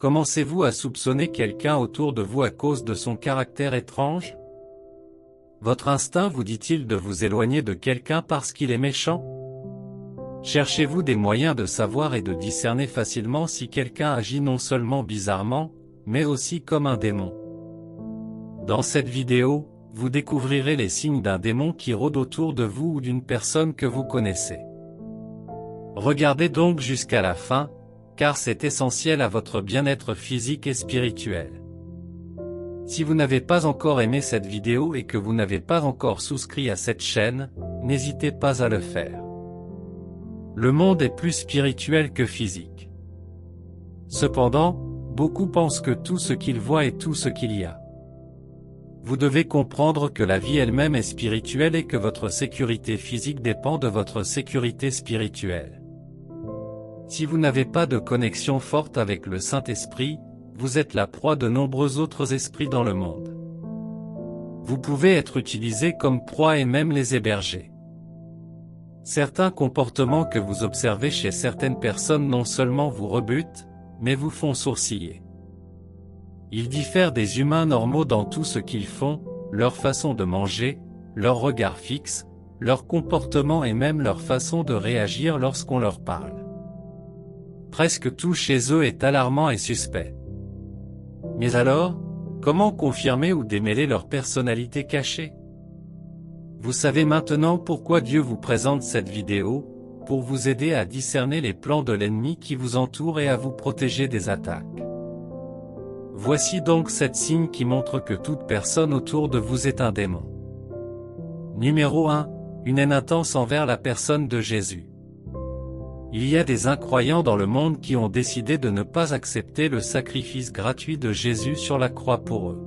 Commencez-vous à soupçonner quelqu'un autour de vous à cause de son caractère étrange? Votre instinct vous dit-il de vous éloigner de quelqu'un parce qu'il est méchant? Cherchez-vous des moyens de savoir et de discerner facilement si quelqu'un agit non seulement bizarrement, mais aussi comme un démon? Dans cette vidéo, vous découvrirez les signes d'un démon qui rôde autour de vous ou d'une personne que vous connaissez. Regardez donc jusqu'à la fin, car c'est essentiel à votre bien-être physique et spirituel. Si vous n'avez pas encore aimé cette vidéo et que vous n'avez pas encore souscrit à cette chaîne, n'hésitez pas à le faire. Le monde est plus spirituel que physique. Cependant, beaucoup pensent que tout ce qu'ils voient est tout ce qu'il y a. Vous devez comprendre que la vie elle-même est spirituelle et que votre sécurité physique dépend de votre sécurité spirituelle. Si vous n'avez pas de connexion forte avec le Saint-Esprit, vous êtes la proie de nombreux autres esprits dans le monde. Vous pouvez être utilisé comme proie et même les héberger. Certains comportements que vous observez chez certaines personnes non seulement vous rebutent, mais vous font sourciller. Ils diffèrent des humains normaux dans tout ce qu'ils font, leur façon de manger, leur regard fixe, leur comportement et même leur façon de réagir lorsqu'on leur parle. Presque tout chez eux est alarmant et suspect. Mais alors, comment confirmer ou démêler leur personnalité cachée? Vous savez maintenant pourquoi Dieu vous présente cette vidéo, pour vous aider à discerner les plans de l'ennemi qui vous entoure et à vous protéger des attaques. Voici donc 7 signes qui montrent que toute personne autour de vous est un démon. Numéro 1. Une haine intense envers la personne de Jésus. Il y a des incroyants dans le monde qui ont décidé de ne pas accepter le sacrifice gratuit de Jésus sur la croix pour eux.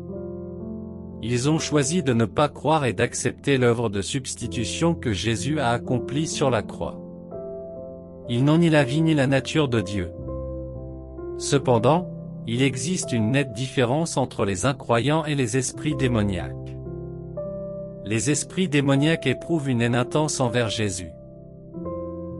Ils ont choisi de ne pas croire et d'accepter l'œuvre de substitution que Jésus a accomplie sur la croix. Ils n'ont ni la vie ni la nature de Dieu. Cependant, il existe une nette différence entre les incroyants et les esprits démoniaques. Les esprits démoniaques éprouvent une haine intense envers Jésus.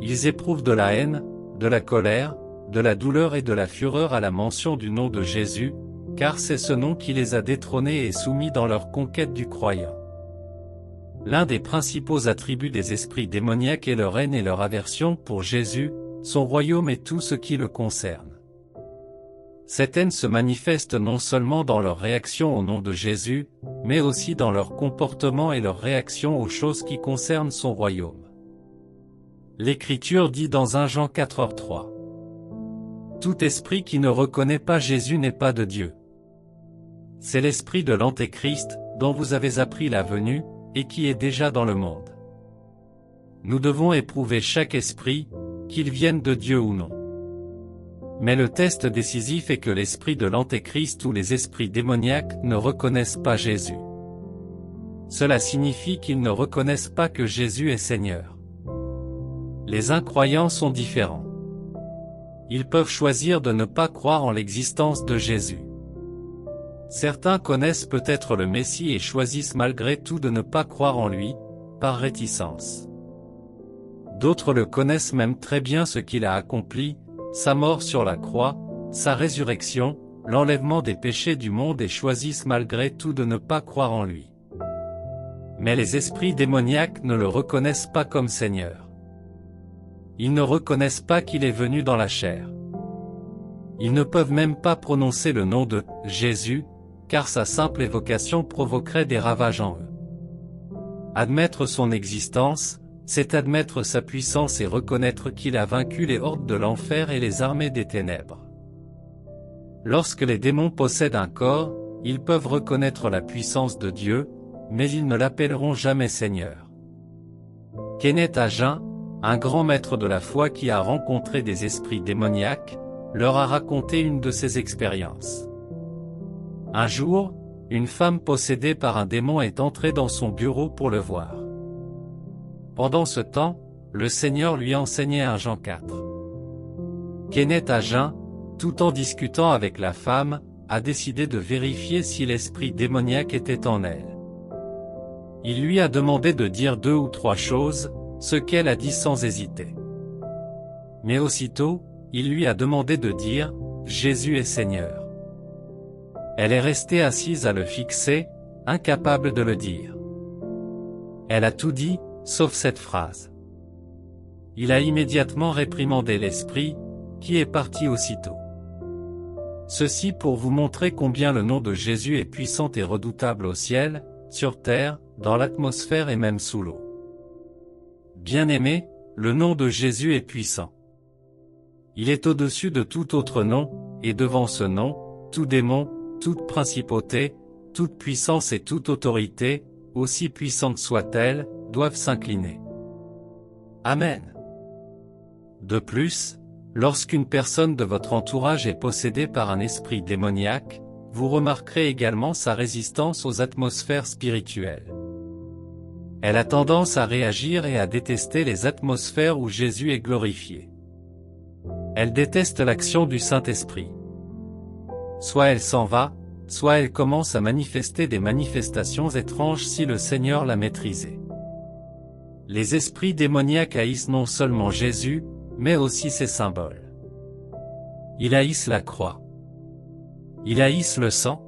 Ils éprouvent de la haine, de la colère, de la douleur et de la fureur à la mention du nom de Jésus, car c'est ce nom qui les a détrônés et soumis dans leur conquête du croyant. L'un des principaux attributs des esprits démoniaques est leur haine et leur aversion pour Jésus, son royaume et tout ce qui le concerne. Cette haine se manifeste non seulement dans leur réaction au nom de Jésus, mais aussi dans leur comportement et leur réaction aux choses qui concernent son royaume. L'Écriture dit dans 1 Jean 4:3. Tout esprit qui ne reconnaît pas Jésus n'est pas de Dieu. C'est l'esprit de l'Antéchrist, dont vous avez appris la venue, et qui est déjà dans le monde. Nous devons éprouver chaque esprit, qu'il vienne de Dieu ou non. Mais le test décisif est que l'esprit de l'Antéchrist ou les esprits démoniaques ne reconnaissent pas Jésus. Cela signifie qu'ils ne reconnaissent pas que Jésus est Seigneur. Les incroyants sont différents. Ils peuvent choisir de ne pas croire en l'existence de Jésus. Certains connaissent peut-être le Messie et choisissent malgré tout de ne pas croire en lui, par réticence. D'autres le connaissent même très bien ce qu'il a accompli, sa mort sur la croix, sa résurrection, l'enlèvement des péchés du monde et choisissent malgré tout de ne pas croire en lui. Mais les esprits démoniaques ne le reconnaissent pas comme Seigneur. Ils ne reconnaissent pas qu'il est venu dans la chair. Ils ne peuvent même pas prononcer le nom de Jésus, car sa simple évocation provoquerait des ravages en eux. Admettre son existence, c'est admettre sa puissance et reconnaître qu'il a vaincu les hordes de l'enfer et les armées des ténèbres. Lorsque les démons possèdent un corps, ils peuvent reconnaître la puissance de Dieu, mais ils ne l'appelleront jamais Seigneur. Kenneth Hagin, un grand maître de la foi qui a rencontré des esprits démoniaques, leur a raconté une de ses expériences. Un jour, une femme possédée par un démon est entrée dans son bureau pour le voir. Pendant ce temps, le Seigneur lui enseignait 1 Jean 4. Kenneth Hagin, tout en discutant avec la femme, a décidé de vérifier si l'esprit démoniaque était en elle. Il lui a demandé de dire 2 ou 3 choses, ce qu'elle a dit sans hésiter. Mais aussitôt, il lui a demandé de dire « Jésus est Seigneur. Elle est restée assise à le fixer, incapable de le dire. Elle a tout dit, sauf cette phrase. Il a immédiatement réprimandé l'esprit, qui est parti aussitôt. Ceci pour vous montrer combien le nom de Jésus est puissant et redoutable au ciel, sur terre, dans l'atmosphère et même sous l'eau. Bien-aimés, le nom de Jésus est puissant. Il est au-dessus de tout autre nom, et devant ce nom, tout démon, toute principauté, toute puissance et toute autorité, aussi puissante soit-elle, doivent s'incliner. Amen. De plus, lorsqu'une personne de votre entourage est possédée par un esprit démoniaque, vous remarquerez également sa résistance aux atmosphères spirituelles. Elle a tendance à réagir et à détester les atmosphères où Jésus est glorifié. Elle déteste l'action du Saint-Esprit. Soit elle s'en va, soit elle commence à manifester des manifestations étranges si le Seigneur l'a maîtrisée. Les esprits démoniaques haïssent non seulement Jésus, mais aussi ses symboles. Ils haïssent la croix. Ils haïssent le sang.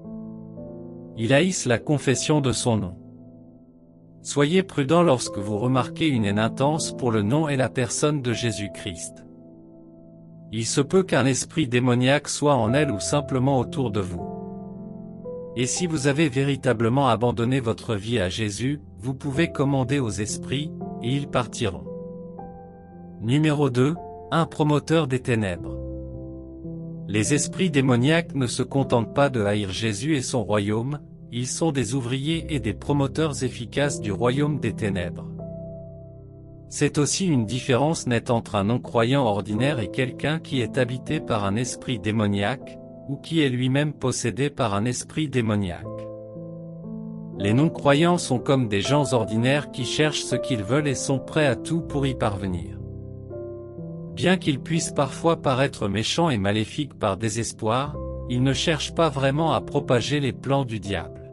Ils haïssent la confession de son nom. Soyez prudents lorsque vous remarquez une haine intense pour le nom et la personne de Jésus-Christ. Il se peut qu'un esprit démoniaque soit en elle ou simplement autour de vous. Et si vous avez véritablement abandonné votre vie à Jésus, vous pouvez commander aux esprits, et ils partiront. Numéro 2, un promoteur des ténèbres. Les esprits démoniaques ne se contentent pas de haïr Jésus et son royaume, ils sont des ouvriers et des promoteurs efficaces du royaume des ténèbres. C'est aussi une différence nette entre un non-croyant ordinaire et quelqu'un qui est habité par un esprit démoniaque, ou qui est lui-même possédé par un esprit démoniaque. Les non-croyants sont comme des gens ordinaires qui cherchent ce qu'ils veulent et sont prêts à tout pour y parvenir. Bien qu'ils puissent parfois paraître méchants et maléfiques par désespoir, ils ne cherchent pas vraiment à propager les plans du diable.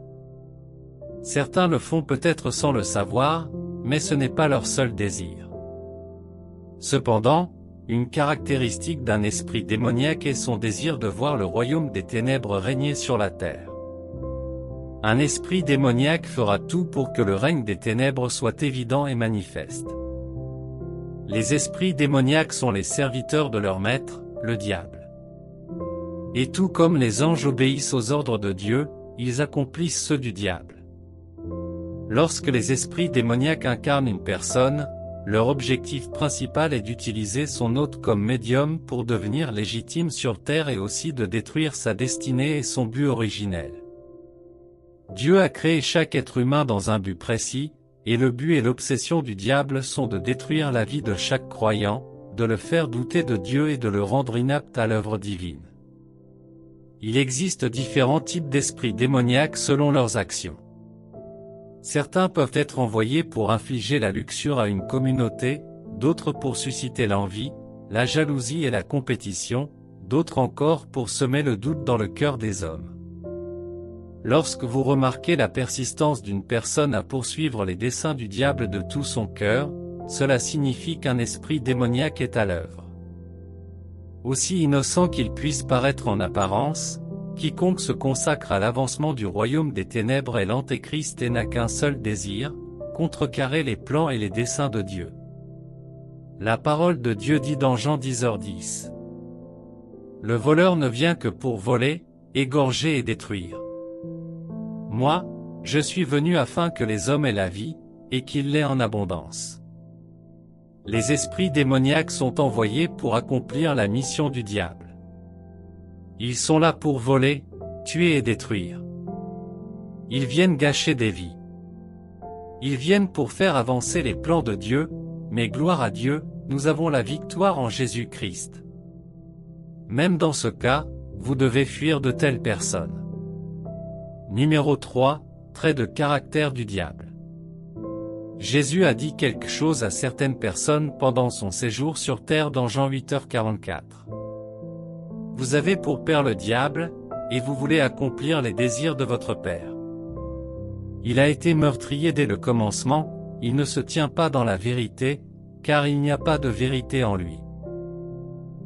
Certains le font peut-être sans le savoir, mais ce n'est pas leur seul désir. Cependant, une caractéristique d'un esprit démoniaque est son désir de voir le royaume des ténèbres régner sur la terre. Un esprit démoniaque fera tout pour que le règne des ténèbres soit évident et manifeste. Les esprits démoniaques sont les serviteurs de leur maître, le diable. Et tout comme les anges obéissent aux ordres de Dieu, ils accomplissent ceux du diable. Lorsque les esprits démoniaques incarnent une personne, leur objectif principal est d'utiliser son hôte comme médium pour devenir légitime sur terre et aussi de détruire sa destinée et son but originel. Dieu a créé chaque être humain dans un but précis, et le but et l'obsession du diable sont de détruire la vie de chaque croyant, de le faire douter de Dieu et de le rendre inapte à l'œuvre divine. Il existe différents types d'esprits démoniaques selon leurs actions. Certains peuvent être envoyés pour infliger la luxure à une communauté, d'autres pour susciter l'envie, la jalousie et la compétition, d'autres encore pour semer le doute dans le cœur des hommes. Lorsque vous remarquez la persistance d'une personne à poursuivre les desseins du diable de tout son cœur, cela signifie qu'un esprit démoniaque est à l'œuvre. Aussi innocent qu'il puisse paraître en apparence, quiconque se consacre à l'avancement du royaume des ténèbres est l'antéchrist et n'a qu'un seul désir, contrecarrer les plans et les desseins de Dieu. La parole de Dieu dit dans Jean 10h10. Le voleur ne vient que pour voler, égorger et détruire. Moi, je suis venu afin que les hommes aient la vie, et qu'ils l'aient en abondance. Les esprits démoniaques sont envoyés pour accomplir la mission du diable. Ils sont là pour voler, tuer et détruire. Ils viennent gâcher des vies. Ils viennent pour faire avancer les plans de Dieu, mais gloire à Dieu, nous avons la victoire en Jésus-Christ. Même dans ce cas, vous devez fuir de telles personnes. Numéro 3, trait de caractère du diable. Jésus a dit quelque chose à certaines personnes pendant son séjour sur terre dans Jean 8h44. Vous avez pour père le diable, et vous voulez accomplir les désirs de votre père. Il a été meurtrier dès le commencement, il ne se tient pas dans la vérité, car il n'y a pas de vérité en lui.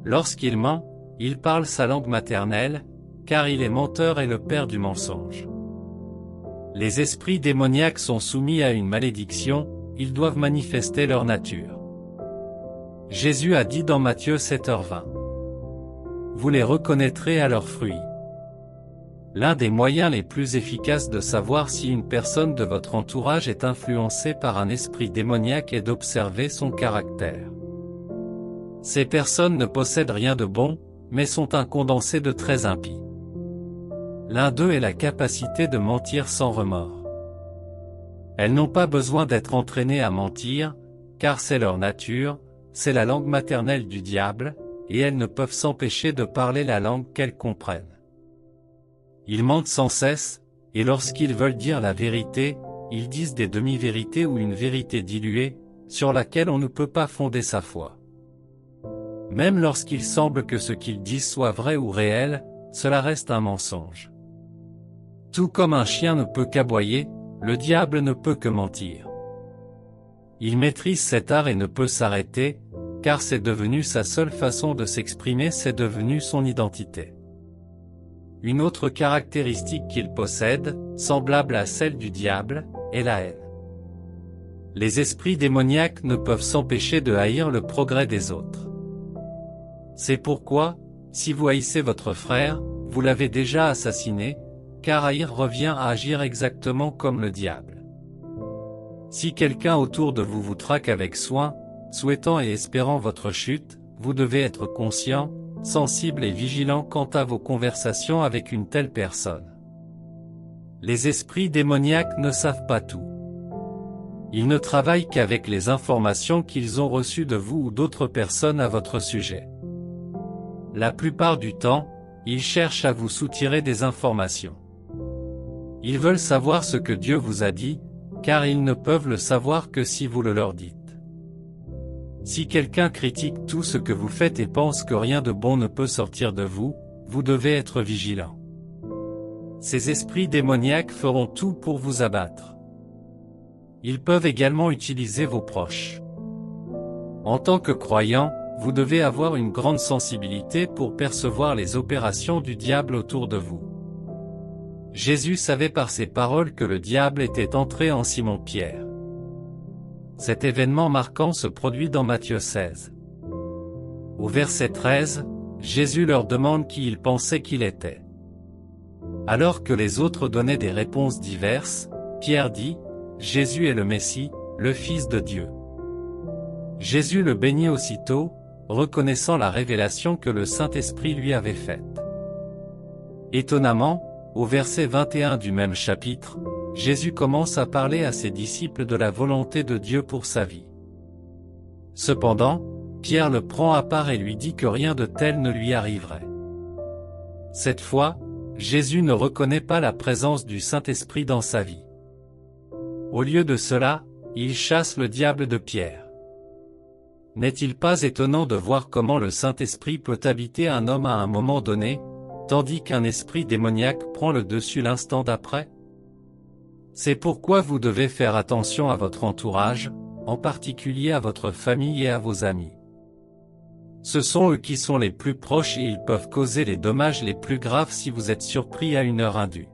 Lorsqu'il ment, il parle sa langue maternelle, car il est menteur et le père du mensonge. Les esprits démoniaques sont soumis à une malédiction, ils doivent manifester leur nature. Jésus a dit dans Matthieu 7h20. Vous les reconnaîtrez à leurs fruits. L'un des moyens les plus efficaces de savoir si une personne de votre entourage est influencée par un esprit démoniaque est d'observer son caractère. Ces personnes ne possèdent rien de bon, mais sont un condensé de traits impies. L'un d'eux est la capacité de mentir sans remords. Elles n'ont pas besoin d'être entraînées à mentir, car c'est leur nature, c'est la langue maternelle du diable, et elles ne peuvent s'empêcher de parler la langue qu'elles comprennent. Ils mentent sans cesse, et lorsqu'ils veulent dire la vérité, ils disent des demi-vérités ou une vérité diluée, sur laquelle on ne peut pas fonder sa foi. Même lorsqu'il semble que ce qu'ils disent soit vrai ou réel, cela reste un mensonge. Tout comme un chien ne peut qu'aboyer, le diable ne peut que mentir. Il maîtrise cet art et ne peut s'arrêter, car c'est devenu sa seule façon de s'exprimer, c'est devenu son identité. Une autre caractéristique qu'il possède, semblable à celle du diable, est la haine. Les esprits démoniaques ne peuvent s'empêcher de haïr le progrès des autres. C'est pourquoi, si vous haïssez votre frère, vous l'avez déjà assassiné, car haïr revient à agir exactement comme le diable. Si quelqu'un autour de vous vous traque avec soin, souhaitant et espérant votre chute, vous devez être conscient, sensible et vigilant quant à vos conversations avec une telle personne. Les esprits démoniaques ne savent pas tout. Ils ne travaillent qu'avec les informations qu'ils ont reçues de vous ou d'autres personnes à votre sujet. La plupart du temps, ils cherchent à vous soutirer des informations. Ils veulent savoir ce que Dieu vous a dit, car ils ne peuvent le savoir que si vous le leur dites. Si quelqu'un critique tout ce que vous faites et pense que rien de bon ne peut sortir de vous, vous devez être vigilant. Ces esprits démoniaques feront tout pour vous abattre. Ils peuvent également utiliser vos proches. En tant que croyant, vous devez avoir une grande sensibilité pour percevoir les opérations du diable autour de vous. Jésus savait par ses paroles que le diable était entré en Simon-Pierre. Cet événement marquant se produit dans Matthieu 16. Au verset 13, Jésus leur demande qui ils pensaient qu'il était. Alors que les autres donnaient des réponses diverses, Pierre dit, « Jésus est le Messie, le Fils de Dieu. » Jésus le bénit aussitôt, reconnaissant la révélation que le Saint-Esprit lui avait faite. Étonnamment, au verset 21 du même chapitre, Jésus commence à parler à ses disciples de la volonté de Dieu pour sa vie. Cependant, Pierre le prend à part et lui dit que rien de tel ne lui arriverait. Cette fois, Jésus ne reconnaît pas la présence du Saint-Esprit dans sa vie. Au lieu de cela, il chasse le diable de Pierre. N'est-il pas étonnant de voir comment le Saint-Esprit peut habiter un homme à un moment donné, tandis qu'un esprit démoniaque prend le dessus l'instant d'après? C'est pourquoi vous devez faire attention à votre entourage, en particulier à votre famille et à vos amis. Ce sont eux qui sont les plus proches et ils peuvent causer les dommages les plus graves si vous êtes surpris à une heure indue.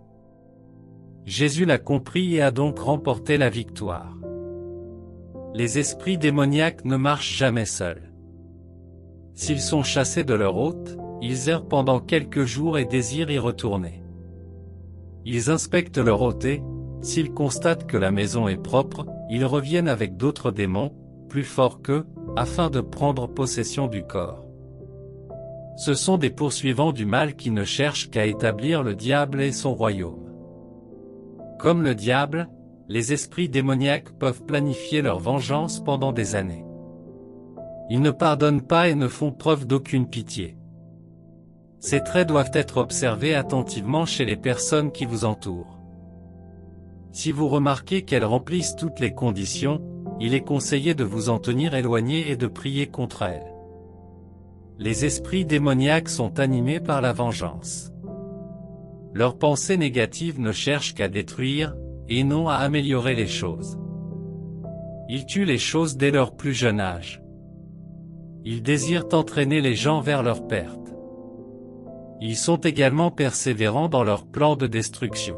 Jésus l'a compris et a donc remporté la victoire. Les esprits démoniaques ne marchent jamais seuls. S'ils sont chassés de leur hôte, ils errent pendant quelques jours et désirent y retourner. Ils inspectent leur hôte et, s'ils constatent que la maison est propre, ils reviennent avec d'autres démons, plus forts qu'eux, afin de prendre possession du corps. Ce sont des poursuivants du mal qui ne cherchent qu'à établir le diable et son royaume. Comme le diable, les esprits démoniaques peuvent planifier leur vengeance pendant des années. Ils ne pardonnent pas et ne font preuve d'aucune pitié. Ces traits doivent être observés attentivement chez les personnes qui vous entourent. Si vous remarquez qu'elles remplissent toutes les conditions, il est conseillé de vous en tenir éloigné et de prier contre elles. Les esprits démoniaques sont animés par la vengeance. Leurs pensées négatives ne cherchent qu'à détruire, et non à améliorer les choses. Ils tuent les choses dès leur plus jeune âge. Ils désirent entraîner les gens vers leur perte. Ils sont également persévérants dans leurs plans de destruction.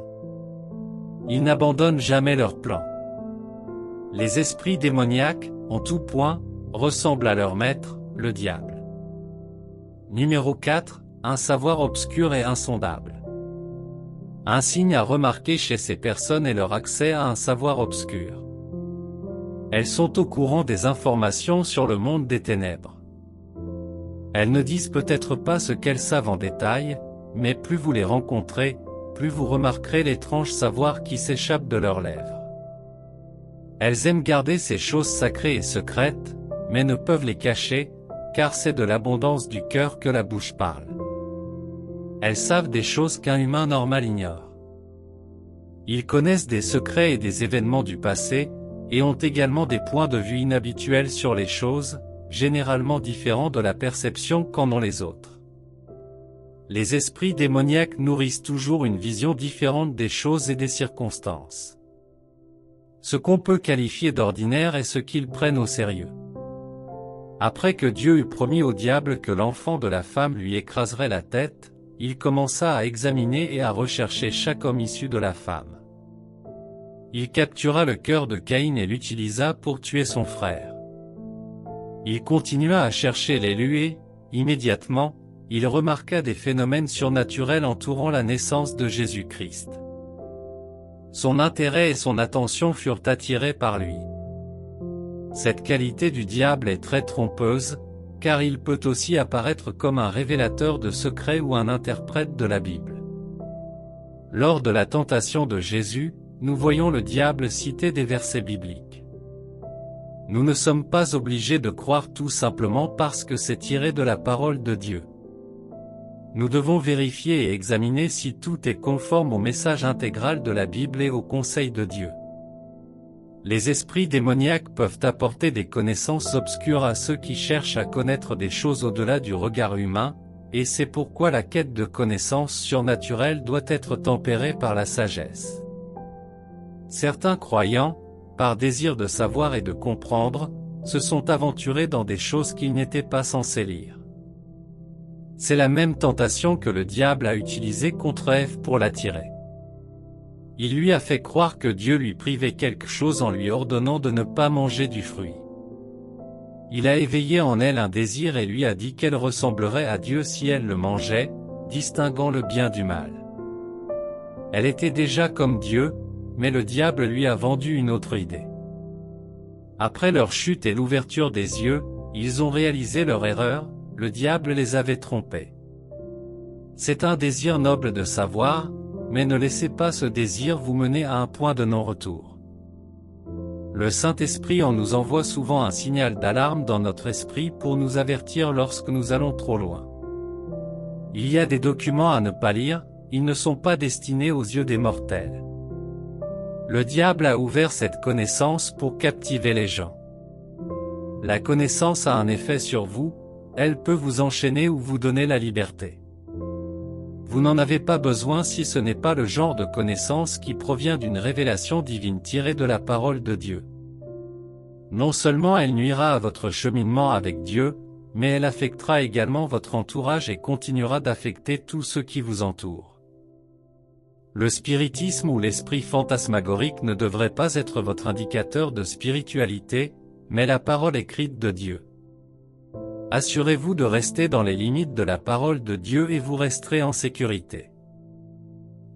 Ils n'abandonnent jamais leurs plans. Les esprits démoniaques, en tout point, ressemblent à leur maître, le diable. Numéro 4, un savoir obscur et insondable. Un signe à remarquer chez ces personnes est leur accès à un savoir obscur. Elles sont au courant des informations sur le monde des ténèbres. Elles ne disent peut-être pas ce qu'elles savent en détail, mais plus vous les rencontrez, plus vous remarquerez l'étrange savoir qui s'échappe de leurs lèvres. Elles aiment garder ces choses sacrées et secrètes, mais ne peuvent les cacher, car c'est de l'abondance du cœur que la bouche parle. Elles savent des choses qu'un humain normal ignore. Ils connaissent des secrets et des événements du passé, et ont également des points de vue inhabituels sur les choses, généralement différents de la perception qu'en ont les autres. Les esprits démoniaques nourrissent toujours une vision différente des choses et des circonstances. Ce qu'on peut qualifier d'ordinaire est ce qu'ils prennent au sérieux. Après que Dieu eut promis au diable que l'enfant de la femme lui écraserait la tête, il commença à examiner et à rechercher chaque homme issu de la femme. Il captura le cœur de Caïn et l'utilisa pour tuer son frère. Il continua à chercher l'élu et, immédiatement, il remarqua des phénomènes surnaturels entourant la naissance de Jésus-Christ. Son intérêt et son attention furent attirés par lui. Cette qualité du diable est très trompeuse, car il peut aussi apparaître comme un révélateur de secrets ou un interprète de la Bible. Lors de la tentation de Jésus, nous voyons le diable citer des versets bibliques. Nous ne sommes pas obligés de croire tout simplement parce que c'est tiré de la parole de Dieu. Nous devons vérifier et examiner si tout est conforme au message intégral de la Bible et au conseil de Dieu. Les esprits démoniaques peuvent apporter des connaissances obscures à ceux qui cherchent à connaître des choses au-delà du regard humain, et c'est pourquoi la quête de connaissances surnaturelles doit être tempérée par la sagesse. Certains croyants, par désir de savoir et de comprendre, se sont aventurés dans des choses qu'ils n'étaient pas censés lire. C'est la même tentation que le diable a utilisée contre Ève pour l'attirer. Il lui a fait croire que Dieu lui privait quelque chose en lui ordonnant de ne pas manger du fruit. Il a éveillé en elle un désir et lui a dit qu'elle ressemblerait à Dieu si elle le mangeait, distinguant le bien du mal. Elle était déjà comme Dieu, mais le diable lui a vendu une autre idée. Après leur chute et l'ouverture des yeux, ils ont réalisé leur erreur, le diable les avait trompés. C'est un désir noble de savoir, mais ne laissez pas ce désir vous mener à un point de non-retour. Le Saint-Esprit en nous envoie souvent un signal d'alarme dans notre esprit pour nous avertir lorsque nous allons trop loin. Il y a des documents à ne pas lire, ils ne sont pas destinés aux yeux des mortels. Le diable a ouvert cette connaissance pour captiver les gens. La connaissance a un effet sur vous, elle peut vous enchaîner ou vous donner la liberté. Vous n'en avez pas besoin si ce n'est pas le genre de connaissance qui provient d'une révélation divine tirée de la parole de Dieu. Non seulement elle nuira à votre cheminement avec Dieu, mais elle affectera également votre entourage et continuera d'affecter tous ceux qui vous entourent. Le spiritisme ou l'esprit fantasmagorique ne devrait pas être votre indicateur de spiritualité, mais la parole écrite de Dieu. Assurez-vous de rester dans les limites de la parole de Dieu et vous resterez en sécurité.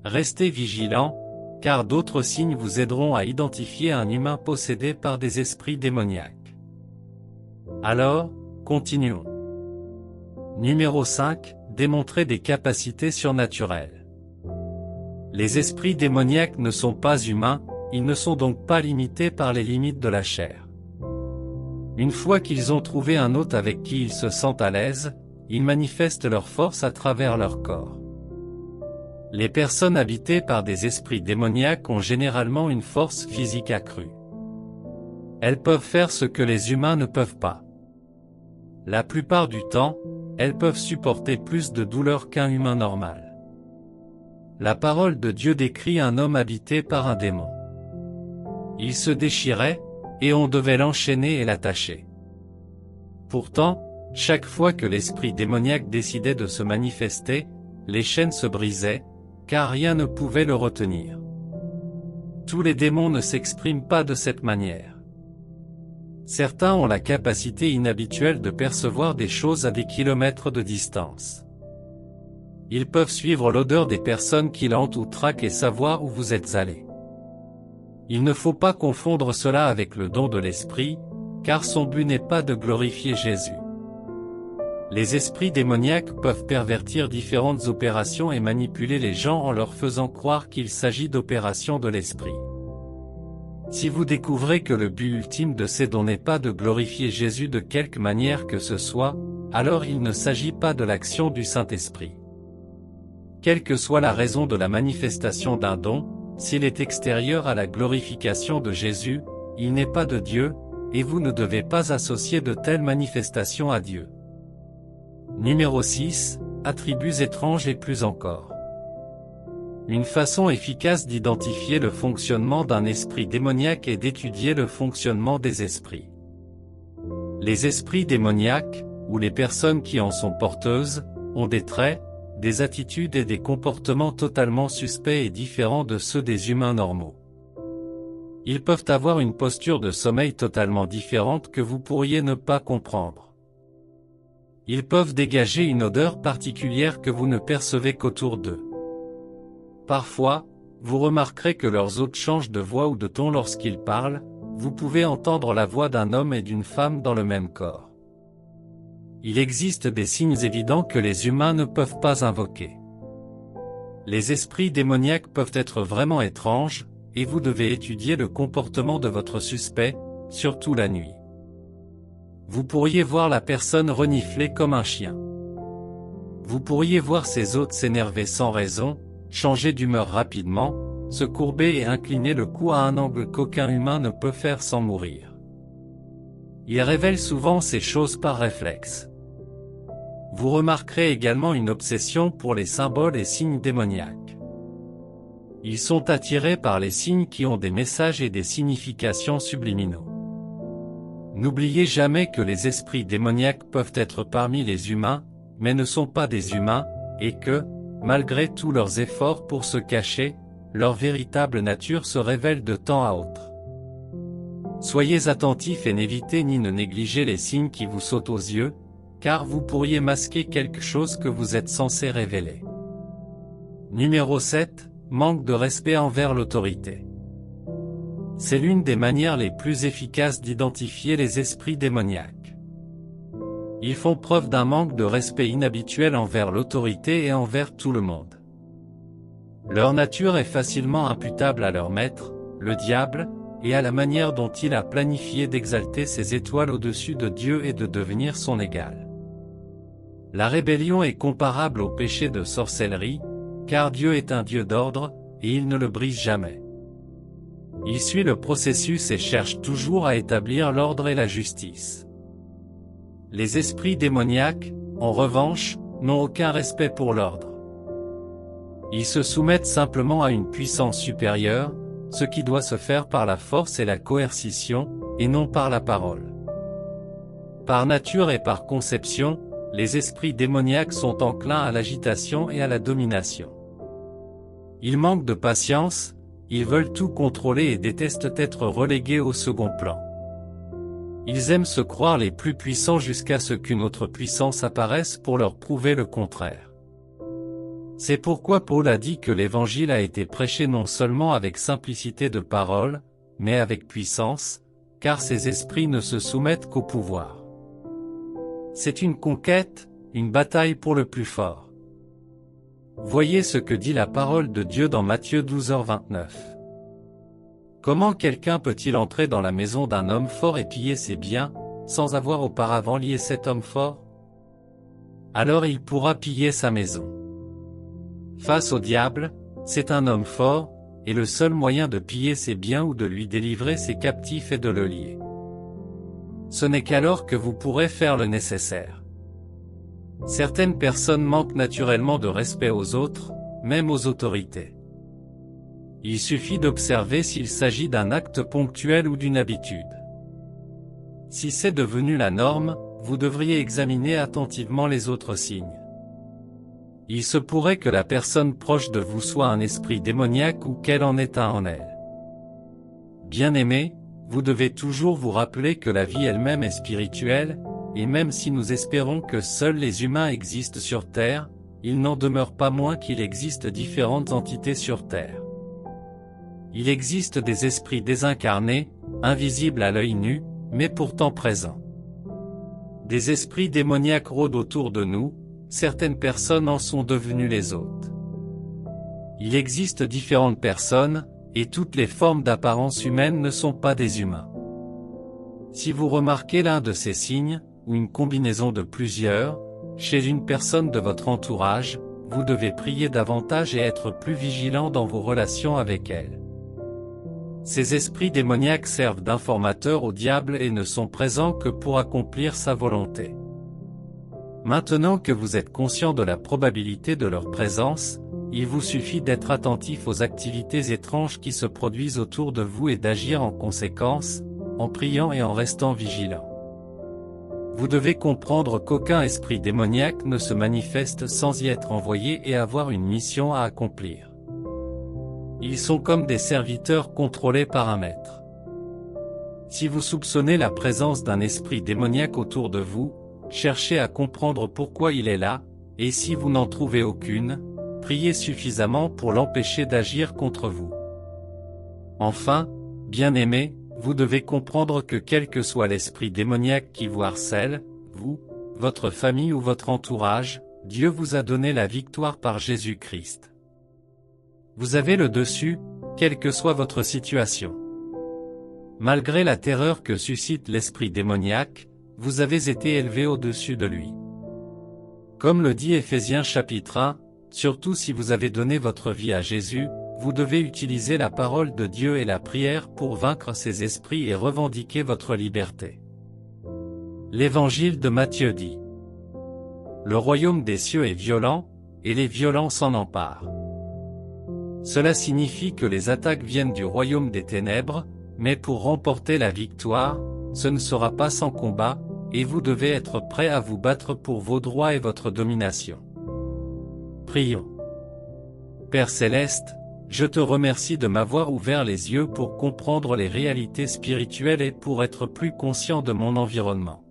Restez vigilants, car d'autres signes vous aideront à identifier un humain possédé par des esprits démoniaques. Alors, continuons. Numéro 5, démontrer des capacités surnaturelles. Les esprits démoniaques ne sont pas humains, ils ne sont donc pas limités par les limites de la chair. Une fois qu'ils ont trouvé un hôte avec qui ils se sentent à l'aise, ils manifestent leur force à travers leur corps. Les personnes habitées par des esprits démoniaques ont généralement une force physique accrue. Elles peuvent faire ce que les humains ne peuvent pas. La plupart du temps, elles peuvent supporter plus de douleur qu'un humain normal. La parole de Dieu décrit un homme habité par un démon. Il se déchirait, et on devait l'enchaîner et l'attacher. Pourtant, chaque fois que l'esprit démoniaque décidait de se manifester, les chaînes se brisaient, car rien ne pouvait le retenir. Tous les démons ne s'expriment pas de cette manière. Certains ont la capacité inhabituelle de percevoir des choses à des kilomètres de distance. Ils peuvent suivre l'odeur des personnes qui hantent ou traquent et savoir où vous êtes allé. Il ne faut pas confondre cela avec le don de l'esprit, car son but n'est pas de glorifier Jésus. Les esprits démoniaques peuvent pervertir différentes opérations et manipuler les gens en leur faisant croire qu'il s'agit d'opérations de l'esprit. Si vous découvrez que le but ultime de ces dons n'est pas de glorifier Jésus de quelque manière que ce soit, alors il ne s'agit pas de l'action du Saint-Esprit. Quelle que soit la raison de la manifestation d'un don, s'il est extérieur à la glorification de Jésus, il n'est pas de Dieu, et vous ne devez pas associer de telles manifestations à Dieu. Numéro 6, attributs étranges et plus encore. Une façon efficace d'identifier le fonctionnement d'un esprit démoniaque est d'étudier le fonctionnement des esprits. Les esprits démoniaques, ou les personnes qui en sont porteuses, ont des traits, des attitudes et des comportements totalement suspects et différents de ceux des humains normaux. Ils peuvent avoir une posture de sommeil totalement différente que vous pourriez ne pas comprendre. Ils peuvent dégager une odeur particulière que vous ne percevez qu'autour d'eux. Parfois, vous remarquerez que leurs hôtes changent de voix ou de ton lorsqu'ils parlent, vous pouvez entendre la voix d'un homme et d'une femme dans le même corps. Il existe des signes évidents que les humains ne peuvent pas invoquer. Les esprits démoniaques peuvent être vraiment étranges, et vous devez étudier le comportement de votre suspect, surtout la nuit. Vous pourriez voir la personne renifler comme un chien. Vous pourriez voir ses hôtes s'énerver sans raison, changer d'humeur rapidement, se courber et incliner le cou à un angle qu'aucun humain ne peut faire sans mourir. Il révèle souvent ces choses par réflexe. Vous remarquerez également une obsession pour les symboles et signes démoniaques. Ils sont attirés par les signes qui ont des messages et des significations subliminaux. N'oubliez jamais que les esprits démoniaques peuvent être parmi les humains, mais ne sont pas des humains, et que, malgré tous leurs efforts pour se cacher, leur véritable nature se révèle de temps à autre. Soyez attentifs et n'évitez ni ne négligez les signes qui vous sautent aux yeux, car vous pourriez masquer quelque chose que vous êtes censé révéler. Numéro 7, manque de respect envers l'autorité. C'est l'une des manières les plus efficaces d'identifier les esprits démoniaques. Ils font preuve d'un manque de respect inhabituel envers l'autorité et envers tout le monde. Leur nature est facilement imputable à leur maître, le diable, et à la manière dont il a planifié d'exalter ses étoiles au-dessus de Dieu et de devenir son égal. La rébellion est comparable au péché de sorcellerie, car Dieu est un Dieu d'ordre, et il ne le brise jamais. Il suit le processus et cherche toujours à établir l'ordre et la justice. Les esprits démoniaques, en revanche, n'ont aucun respect pour l'ordre. Ils se soumettent simplement à une puissance supérieure, ce qui doit se faire par la force et la coercition, et non par la parole. Par nature et par conception, les esprits démoniaques sont enclins à l'agitation et à la domination. Ils manquent de patience, ils veulent tout contrôler et détestent être relégués au second plan. Ils aiment se croire les plus puissants jusqu'à ce qu'une autre puissance apparaisse pour leur prouver le contraire. C'est pourquoi Paul a dit que l'Évangile a été prêché non seulement avec simplicité de parole, mais avec puissance, car ces esprits ne se soumettent qu'au pouvoir. C'est une conquête, une bataille pour le plus fort. Voyez ce que dit la parole de Dieu dans Matthieu 12h29. Comment quelqu'un peut-il entrer dans la maison d'un homme fort et piller ses biens, sans avoir auparavant lié cet homme fort? Alors il pourra piller sa maison. Face au diable, c'est un homme fort, et le seul moyen de piller ses biens ou de lui délivrer ses captifs est de le lier. Ce n'est qu'alors que vous pourrez faire le nécessaire. Certaines personnes manquent naturellement de respect aux autres, même aux autorités. Il suffit d'observer s'il s'agit d'un acte ponctuel ou d'une habitude. Si c'est devenu la norme, vous devriez examiner attentivement les autres signes. Il se pourrait que la personne proche de vous soit un esprit démoniaque ou qu'elle en ait un en elle. Bien-aimés, vous devez toujours vous rappeler que la vie elle-même est spirituelle, et même si nous espérons que seuls les humains existent sur Terre, il n'en demeure pas moins qu'il existe différentes entités sur Terre. Il existe des esprits désincarnés, invisibles à l'œil nu, mais pourtant présents. Des esprits démoniaques rôdent autour de nous, certaines personnes en sont devenues les hôtes. Il existe différentes personnes, et toutes les formes d'apparence humaine ne sont pas des humains. Si vous remarquez l'un de ces signes, ou une combinaison de plusieurs, chez une personne de votre entourage, vous devez prier davantage et être plus vigilant dans vos relations avec elle. Ces esprits démoniaques servent d'informateurs au diable et ne sont présents que pour accomplir sa volonté. Maintenant que vous êtes conscient de la probabilité de leur présence, il vous suffit d'être attentif aux activités étranges qui se produisent autour de vous et d'agir en conséquence, en priant et en restant vigilant. Vous devez comprendre qu'aucun esprit démoniaque ne se manifeste sans y être envoyé et avoir une mission à accomplir. Ils sont comme des serviteurs contrôlés par un maître. Si vous soupçonnez la présence d'un esprit démoniaque autour de vous, cherchez à comprendre pourquoi il est là, et si vous n'en trouvez aucune, priez suffisamment pour l'empêcher d'agir contre vous. Enfin, bien-aimés, vous devez comprendre que quel que soit l'esprit démoniaque qui vous harcèle, vous, votre famille ou votre entourage, Dieu vous a donné la victoire par Jésus-Christ. Vous avez le dessus, quelle que soit votre situation. Malgré la terreur que suscite l'esprit démoniaque, vous avez été élevé au-dessus de lui. Comme le dit Éphésiens chapitre 1, surtout si vous avez donné votre vie à Jésus, vous devez utiliser la parole de Dieu et la prière pour vaincre ces esprits et revendiquer votre liberté. L'Évangile de Matthieu dit: Le royaume des cieux est violent, et les violents s'en emparent. Cela signifie que les attaques viennent du royaume des ténèbres, mais pour remporter la victoire, ce ne sera pas sans combat, et vous devez être prêt à vous battre pour vos droits et votre domination. Prions. Père Céleste, je te remercie de m'avoir ouvert les yeux pour comprendre les réalités spirituelles et pour être plus conscient de mon environnement.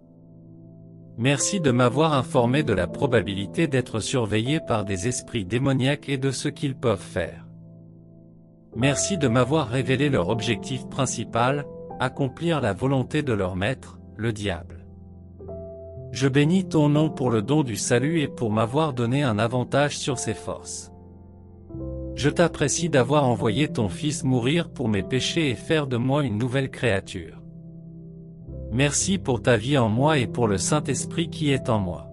Merci de m'avoir informé de la probabilité d'être surveillé par des esprits démoniaques et de ce qu'ils peuvent faire. Merci de m'avoir révélé leur objectif principal, accomplir la volonté de leur maître, le diable. Je bénis ton nom pour le don du salut et pour m'avoir donné un avantage sur ses forces. Je t'apprécie d'avoir envoyé ton Fils mourir pour mes péchés et faire de moi une nouvelle créature. Merci pour ta vie en moi et pour le Saint-Esprit qui est en moi.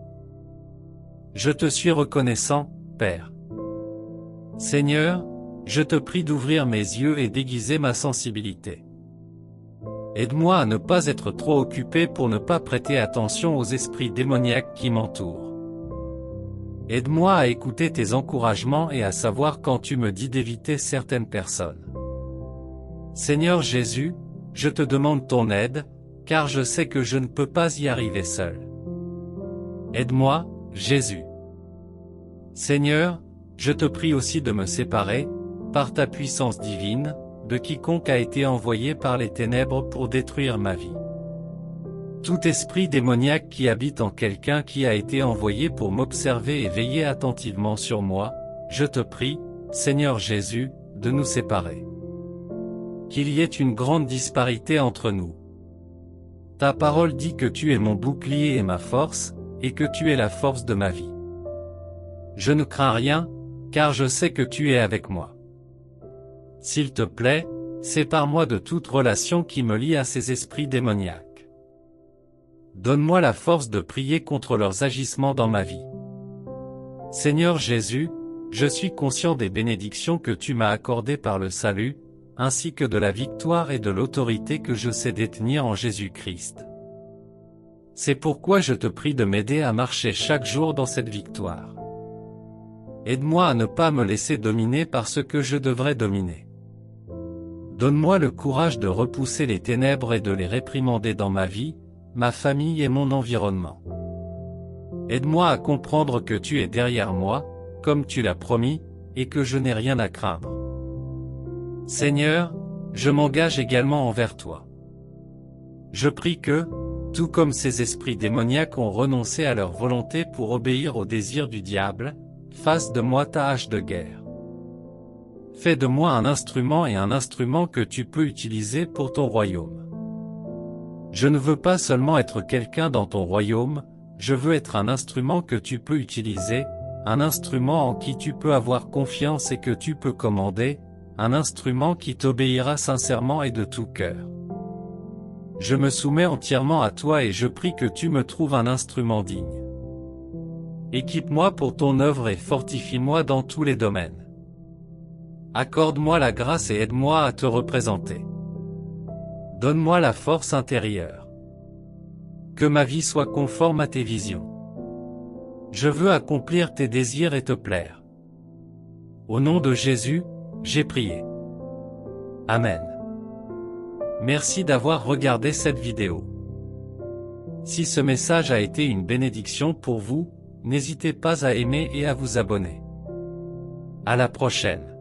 Je te suis reconnaissant, Père. Seigneur, je te prie d'ouvrir mes yeux et d'aiguiser ma sensibilité. Aide-moi à ne pas être trop occupé pour ne pas prêter attention aux esprits démoniaques qui m'entourent. Aide-moi à écouter tes encouragements et à savoir quand tu me dis d'éviter certaines personnes. Seigneur Jésus, je te demande ton aide, car je sais que je ne peux pas y arriver seul. Aide-moi, Jésus. Seigneur, je te prie aussi de me séparer, par ta puissance divine, de quiconque a été envoyé par les ténèbres pour détruire ma vie. Tout esprit démoniaque qui habite en quelqu'un qui a été envoyé pour m'observer et veiller attentivement sur moi, je te prie, Seigneur Jésus, de nous séparer. Qu'il y ait une grande disparité entre nous. Ta parole dit que tu es mon bouclier et ma force, et que tu es la force de ma vie. Je ne crains rien, car je sais que tu es avec moi. S'il te plaît, sépare-moi de toute relation qui me lie à ces esprits démoniaques. Donne-moi la force de prier contre leurs agissements dans ma vie. Seigneur Jésus, je suis conscient des bénédictions que tu m'as accordées par le salut, ainsi que de la victoire et de l'autorité que je sais détenir en Jésus-Christ. C'est pourquoi je te prie de m'aider à marcher chaque jour dans cette victoire. Aide-moi à ne pas me laisser dominer par ce que je devrais dominer. Donne-moi le courage de repousser les ténèbres et de les réprimander dans ma vie, ma famille et mon environnement. Aide-moi à comprendre que tu es derrière moi, comme tu l'as promis, et que je n'ai rien à craindre. Seigneur, je m'engage également envers toi. Je prie que, tout comme ces esprits démoniaques ont renoncé à leur volonté pour obéir aux désirs du diable, fasse de moi ta hache de guerre. Fais de moi un instrument et un instrument que tu peux utiliser pour ton royaume. Je ne veux pas seulement être quelqu'un dans ton royaume, je veux être un instrument que tu peux utiliser, un instrument en qui tu peux avoir confiance et que tu peux commander, un instrument qui t'obéira sincèrement et de tout cœur. Je me soumets entièrement à toi et je prie que tu me trouves un instrument digne. Équipe-moi pour ton œuvre et fortifie-moi dans tous les domaines. Accorde-moi la grâce et aide-moi à te représenter. Donne-moi la force intérieure. Que ma vie soit conforme à tes visions. Je veux accomplir tes désirs et te plaire. Au nom de Jésus, j'ai prié. Amen. Merci d'avoir regardé cette vidéo. Si ce message a été une bénédiction pour vous, n'hésitez pas à aimer et à vous abonner. À la prochaine.